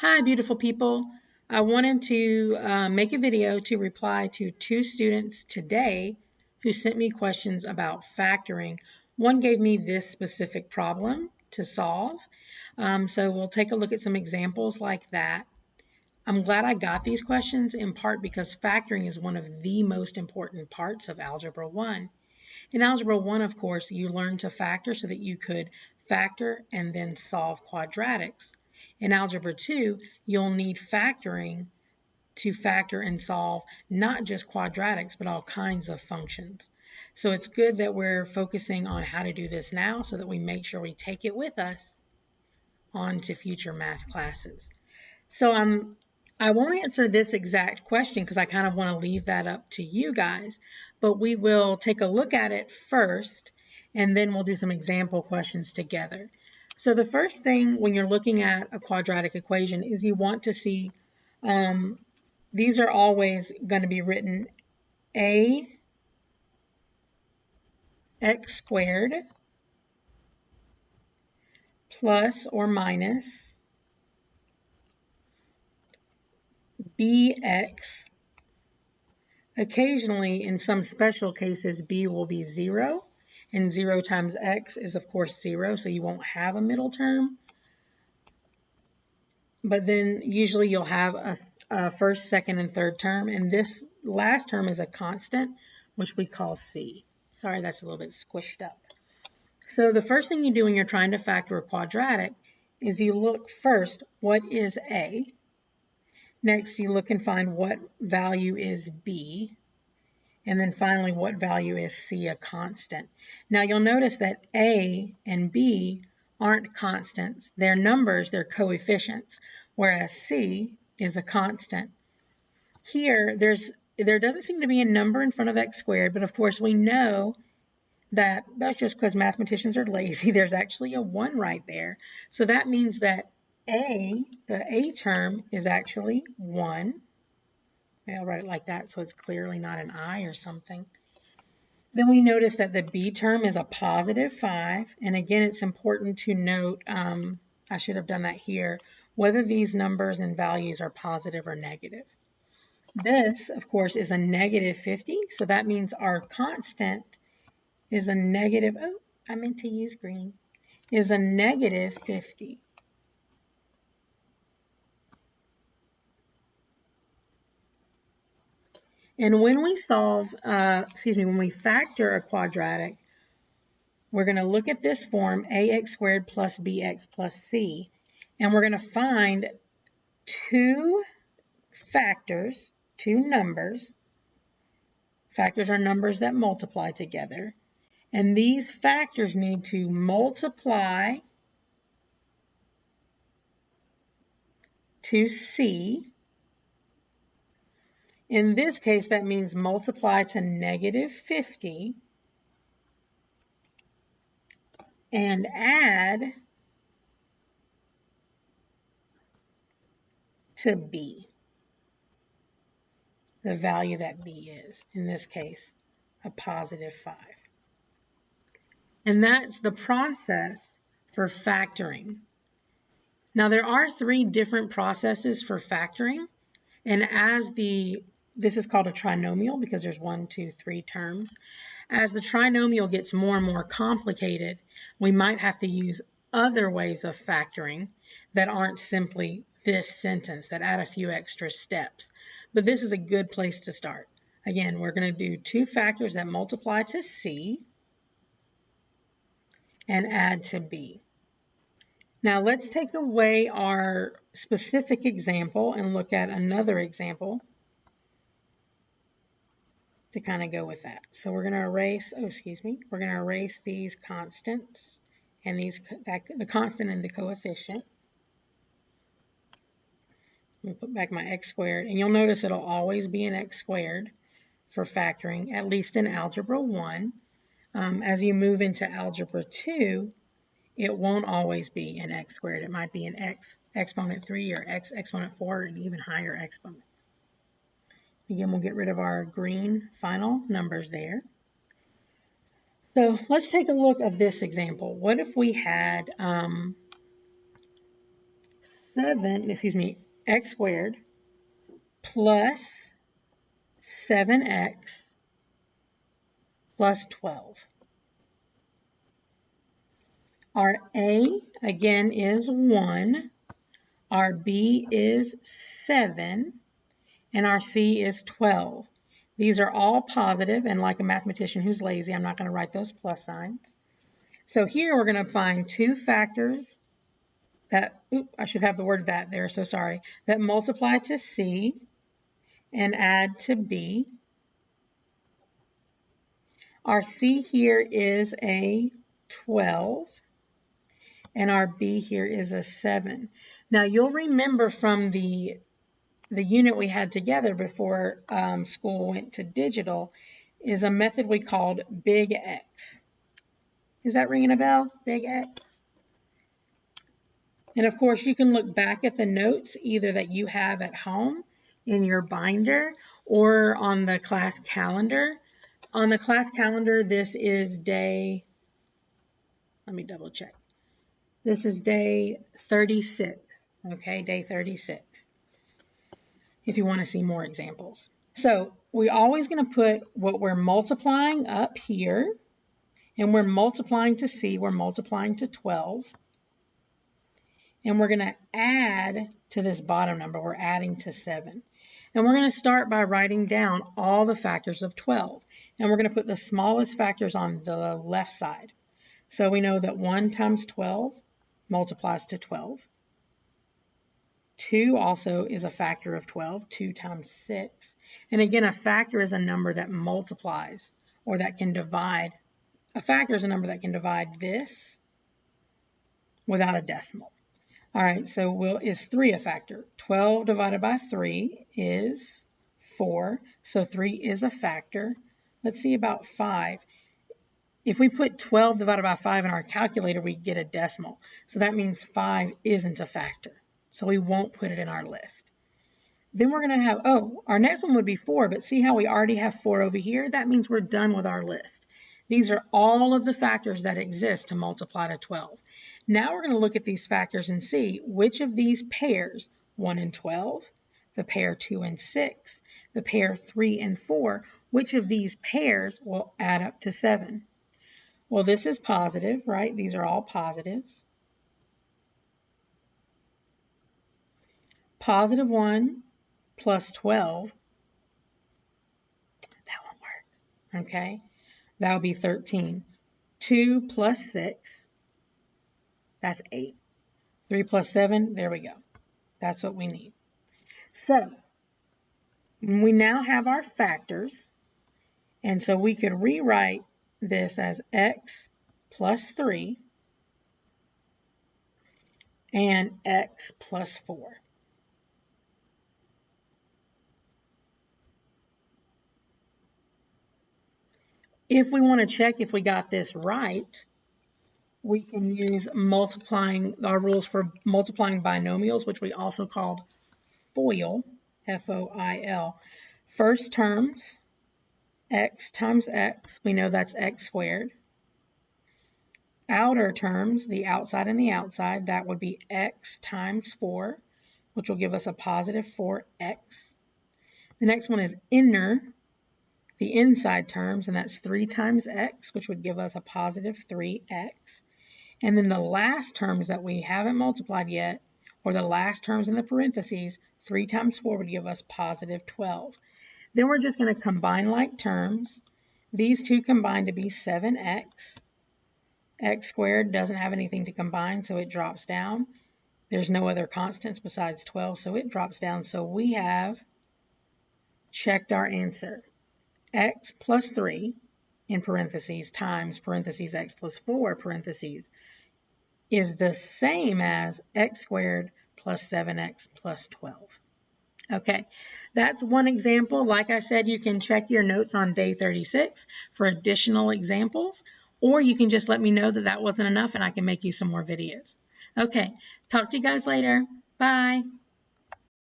Hi, beautiful people. I wanted to make a video to reply to two students today who sent me questions about factoring. One gave me this specific problem to solve. So we'll take a look at some examples like that. I'm glad I got these questions in part because factoring is one of the most important parts of Algebra 1. In Algebra 1, of course, you learn to factor so that you could factor and then solve quadratics. In Algebra 2, you'll need factoring to factor and solve not just quadratics, but all kinds of functions. So it's good that we're focusing on how to do this now so that we make sure we take it with us on to future math classes. So I won't answer this exact question because I kind of want to leave that up to you guys, but we will take a look at it first and then we'll do some example questions together. So the first thing when you're looking at a quadratic equation is you want to see, these are always going to be written ax squared plus or minus bx. Occasionally, in some special cases, b will be 0, and 0 times x is, of course, 0, so you won't have a middle term. But then usually you'll have a first, second, and third term, and this last term is a constant, which we call c. Sorry, that's a little bit squished up. So the first thing you do when you're trying to factor a quadratic is you look first, what is a? Next, you look and find what value is b. And then finally, what value is c, a constant? Now you'll notice that a and b aren't constants. They're numbers, they're coefficients, whereas c is a constant. Here, there doesn't seem to be a number in front of x squared, but of course we know that that's just because mathematicians are lazy. There's actually a 1 right there. So that means that the a term is actually 1. I'll write it like that so it's clearly not an I or something. Then we notice that the b term is a positive 5. And again, it's important to note, I should have done that here, whether these numbers and values are positive or negative. This, of course, is a negative 50. So that means our constant is a negative, oh, I meant to use green, is a negative 50. And when we solve, when we factor a quadratic, we're going to look at this form, ax squared plus bx plus c, and we're going to find two factors, two numbers. Factors are numbers that multiply together. And these factors need to multiply to c. In this case, that means multiply to negative 50 and add to b, the value that b is, in this case, a positive 5. And that's the process for factoring. Now, there are 3 different processes for factoring, and this is called a trinomial because there's 1, 2, 3 terms. As the trinomial gets more and more complicated, we might have to use other ways of factoring that aren't simply this sentence, that add a few extra steps. But this is a good place to start. Again, we're going to do 2 factors that multiply to c and add to b. Now let's take away our specific example and look at another example to kind of go with that. So we're going to erase, we're going to erase these constants and the constant and the coefficient. Let me put back my x squared, and you'll notice it'll always be an x squared for factoring, at least in Algebra 1. As you move into Algebra 2, it won't always be an x squared. It might be an x exponent 3 or x exponent 4 and even higher exponent. Again, we'll get rid of our green final numbers there. So let's take a look at this example. What if we had x squared plus 7x plus 12. Our a, again, is 1. Our b is 7. And our c is 12. These are all positive, and like a mathematician who's lazy, I'm not going to write those plus signs. So here we're going to find two factors that, I should have the word that there, so sorry, that multiply to c and add to b. Our c here is a 12, and our b here is a 7. Now you'll remember from the unit we had together before school went to digital is a method we called Big X. Is that ringing a bell? Big X? And of course, you can look back at the notes either that you have at home in your binder or on the class calendar. On the class calendar, this is day, let me double check. This is day 36, okay, day 36, if you want to see more examples. So we're always going to put what we're multiplying up here, and we're multiplying to c, we're multiplying to 12. And we're going to add to this bottom number, we're adding to 7. And we're going to start by writing down all the factors of 12. And we're going to put the smallest factors on the left side. So we know that 1 times 12 multiplies to 12. 2 also is a factor of 12, 2 times 6. And again, a factor is a number that multiplies or that can divide. A factor is a number that can divide this without a decimal. All right, so is 3 a factor? 12 divided by 3 is 4, so 3 is a factor. Let's see about 5. If we put 12 divided by 5 in our calculator, we get a decimal. So that means 5 isn't a factor. So we won't put it in our list. Then we're going to have, our next one would be 4, but see how we already have 4 over here? That means we're done with our list. These are all of the factors that exist to multiply to 12. Now we're going to look at these factors and see which of these pairs, 1 and 12, the pair 2 and 6, the pair 3 and 4, which of these pairs will add up to 7? Well, this is positive, right? These are all positives. Positive 1 plus 12, that won't work, okay? That will be 13. 2 plus 6, that's 8. 3 plus 7, there we go. That's what we need. So, we now have our factors, and so we could rewrite this as x plus 3 and x plus 4. If we want to check if we got this right, we can use our rules for multiplying binomials, which we also called FOIL, F-O-I-L. First terms, x times x, we know that's x squared. Outer terms, the outside and the outside, that would be x times 4, which will give us a positive 4x. The next one is inner, the inside terms, and that's 3 times x, which would give us a positive 3x. And then the last terms that we haven't multiplied yet, or the last terms in the parentheses, 3 times 4 would give us positive 12. Then we're just going to combine like terms. These two combine to be 7x. X squared doesn't have anything to combine, so it drops down. There's no other constants besides 12, so it drops down. So we have checked our answer. X plus 3 in parentheses times parentheses x plus 4 parentheses is the same as x squared plus 7x plus 12. Okay, that's one example. Like I said, you can check your notes on day 36 for additional examples, or you can just let me know that that wasn't enough and I can make you some more videos. Okay, talk to you guys later. Bye.